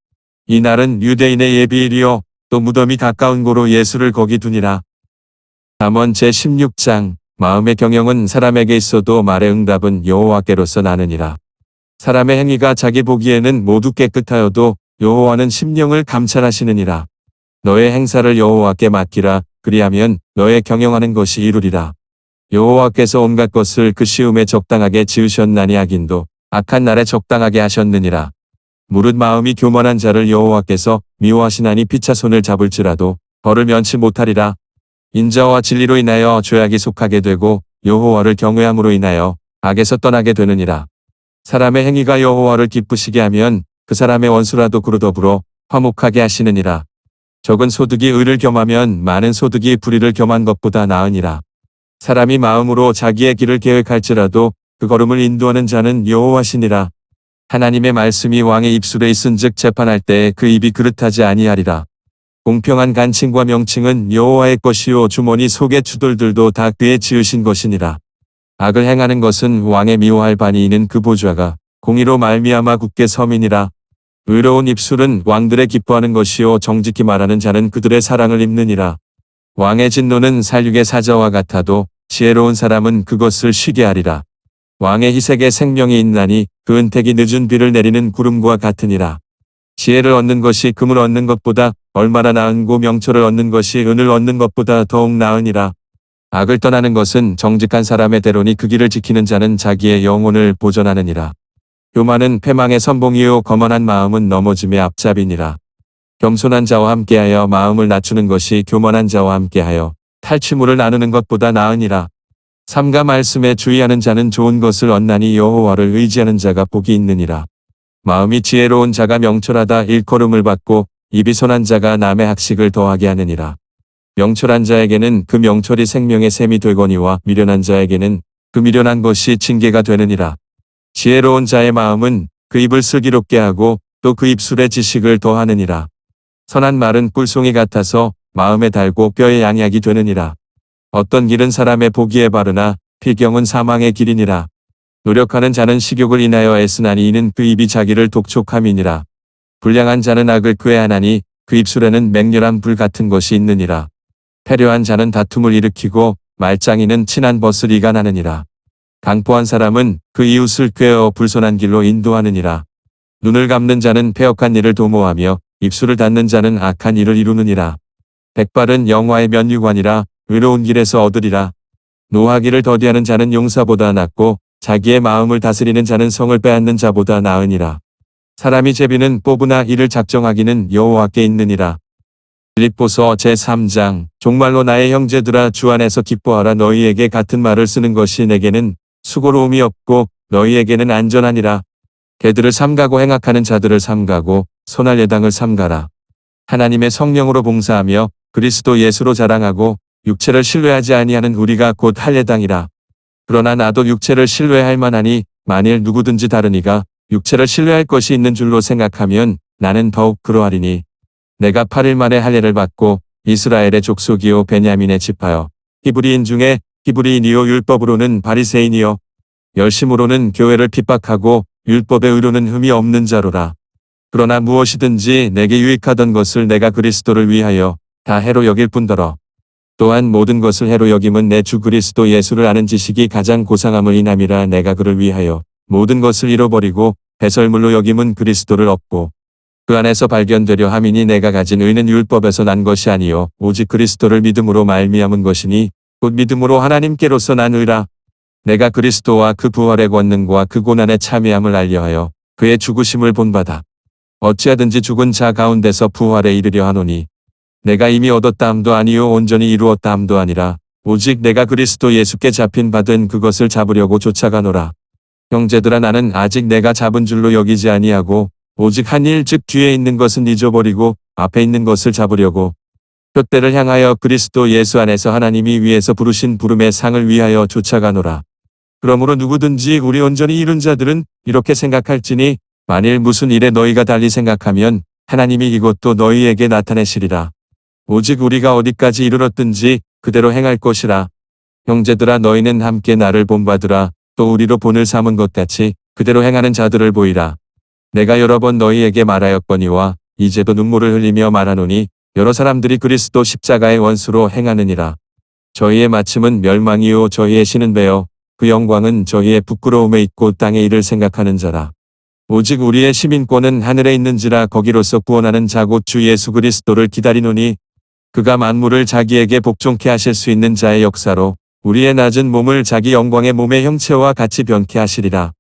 이 날은 유대인의 예비일이요 또 무덤이 가까운 고로 예수를 거기 두니라. 잠언 제16장 마음의 경영은 사람에게 있어도 말의 응답은 여호와께로서 나느니라. 사람의 행위가 자기 보기에는 모두 깨끗하여도 여호와는 심령을 감찰하시느니라. 너의 행사를 여호와께 맡기라. 그리하면 너의 경영하는 것이 이루리라. 여호와께서 온갖 것을 그 시음에 적당하게 지으셨나니 악인도 악한 날에 적당하게 하셨느니라. 무릇 마음이 교만한 자를 여호와께서 미워하시나니 피차 손을 잡을지라도 벌을 면치 못하리라. 인자와 진리로 인하여 죄악이 속하게 되고 여호와를 경외함으로 인하여 악에서 떠나게 되느니라. 사람의 행위가 여호와를 기쁘시게 하면 그 사람의 원수라도 그로 더불어 화목하게 하시느니라. 적은 소득이 의를 겸하면 많은 소득이 불의를 겸한 것보다 나으니라. 사람이 마음으로 자기의 길을 계획할지라도 그 걸음을 인도하는 자는 여호와시니라. 하나님의 말씀이 왕의 입술에 있은즉 재판할 때에 그 입이 그릇하지 아니하리라. 공평한 간칭과 명칭은 여호와의 것이요 주머니 속의 주돌들도 다 그의 지으신 것이니라. 악을 행하는 것은 왕의 미워할 바니 이는 그 보좌가 공의로 말미암아 굳게 서민이라. 의로운 입술은 왕들의 기뻐하는 것이요 정직히 말하는 자는 그들의 사랑을 입느니라. 왕의 진노는 살육의 사자와 같아도 지혜로운 사람은 그것을 쉬게 하리라. 왕의 희색에 생명이 있나니 그 은택이 늦은 비를 내리는 구름과 같으니라. 지혜를 얻는 것이 금을 얻는 것보다 얼마나 나은고 명철을 얻는 것이 은을 얻는 것보다 더욱 나으니라. 악을 떠나는 것은 정직한 사람의 대로니 그 길을 지키는 자는 자기의 영혼을 보전하느니라. 교만은 패망의 선봉이요 거만한 마음은 넘어짐의 앞잡이니라. 겸손한 자와 함께하여 마음을 낮추는 것이 교만한 자와 함께하여 탈취물을 나누는 것보다 나으니라. 삼가 말씀에 주의하는 자는 좋은 것을 얻나니 여호와를 의지하는 자가 복이 있느니라. 마음이 지혜로운 자가 명철하다 일컬음을 받고 입이 선한 자가 남의 학식을 더하게 하느니라. 명철한 자에게는 그 명철이 생명의 샘이 되거니와 미련한 자에게는 그 미련한 것이 징계가 되느니라. 지혜로운 자의 마음은 그 입을 슬기롭게 하고 또 그 입술에 지식을 더하느니라. 선한 말은 꿀송이 같아서 마음에 달고 뼈에 양약이 되느니라. 어떤 길은 사람의 보기에 바르나 피경은 사망의 길이니라. 노력하는 자는 식욕을 인하여 애쓰나니 이는 그 입이 자기를 독촉함이니라. 불량한 자는 악을 꾀하나니 그 입술에는 맹렬한 불 같은 것이 있느니라. 패려한 자는 다툼을 일으키고 말짱이는 친한 벗을 이간하느니라. 강포한 사람은 그 이웃을 꾀어 불손한 길로 인도하느니라. 눈을 감는 자는 패역한 일을 도모하며 입술을 닫는 자는 악한 일을 이루느니라. 백발은 영화의 면류관이라 의로운 길에서 얻으리라. 노하기를 더디하는 자는 용사보다 낫고 자기의 마음을 다스리는 자는 성을 빼앗는 자보다 나으니라. 사람이 제비는 뽑으나 이를 작정하기는 여호와께 있느니라. 빌립보서 제3장 종말로 나의 형제들아 주 안에서 기뻐하라. 너희에게 같은 말을 쓰는 것이 내게는 수고로움이 없고 너희에게는 안전하니라. 개들을 삼가고 행악하는 자들을 삼가고 손할 예당을 삼가라. 하나님의 성령으로 봉사하며 그리스도 예수로 자랑하고 육체를 신뢰하지 아니하는 우리가 곧 할 예당이라. 그러나 나도 육체를 신뢰할 만하니 만일 누구든지 다른 이가 육체를 신뢰할 것이 있는 줄로 생각하면 나는 더욱 그러하리니 내가 8일 만에 할례를 받고 이스라엘의 족속이요 베냐민의 지파여 히브리인 중에 히브리인이요 율법으로는 바리새인이요 열심으로는 교회를 핍박하고 율법의 의로는 흠이 없는 자로라. 그러나 무엇이든지 내게 유익하던 것을 내가 그리스도를 위하여 다 해로 여길 뿐더러 또한 모든 것을 해로 여김은 내 주 그리스도 예수를 아는 지식이 가장 고상함을 인함이라. 내가 그를 위하여 모든 것을 잃어버리고 배설물로 여김은 그리스도를 얻고 그 안에서 발견되려 함이니 내가 가진 의는 율법에서 난 것이 아니요 오직 그리스도를 믿음으로 말미암은 것이니 곧 믿음으로 하나님께로서 난 의라. 내가 그리스도와 그 부활의 권능과 그 고난의 참여함을 알려하여 그의 죽으심을 본받아 어찌하든지 죽은 자 가운데서 부활에 이르려 하노니 내가 이미 얻었다 함도 아니요 온전히 이루었다 함도 아니라 오직 내가 그리스도 예수께 잡힌 바된 그것을 잡으려고 쫓아가노라. 형제들아 나는 아직 내가 잡은 줄로 여기지 아니하고 오직 한 일 즉 뒤에 있는 것은 잊어버리고 앞에 있는 것을 잡으려고 표대를 향하여 그리스도 예수 안에서 하나님이 위에서 부르신 부름의 상을 위하여 쫓아가노라. 그러므로 누구든지 우리 온전히 이룬 자들은 이렇게 생각할지니 만일 무슨 일에 너희가 달리 생각하면 하나님이 이것도 너희에게 나타내시리라. 오직 우리가 어디까지 이르렀든지 그대로 행할 것이라. 형제들아 너희는 함께 나를 본받으라. 또 우리로 본을 삼은 것 같이 그대로 행하는 자들을 보이라. 내가 여러 번 너희에게 말하였거니와 이제도 눈물을 흘리며 말하노니 여러 사람들이 그리스도 십자가의 원수로 행하느니라. 저희의 마침은 멸망이요 저희의 신은 배어 그 영광은 저희의 부끄러움에 있고 땅의 일을 생각하는 자라. 오직 우리의 시민권은 하늘에 있는지라 거기로서 구원하는 자 곧 주 예수 그리스도를 기다리노니 그가 만물을 자기에게 복종케 하실 수 있는 자의 역사로 우리의 낮은 몸을 자기 영광의 몸의 형체와 같이 변케 하시리라.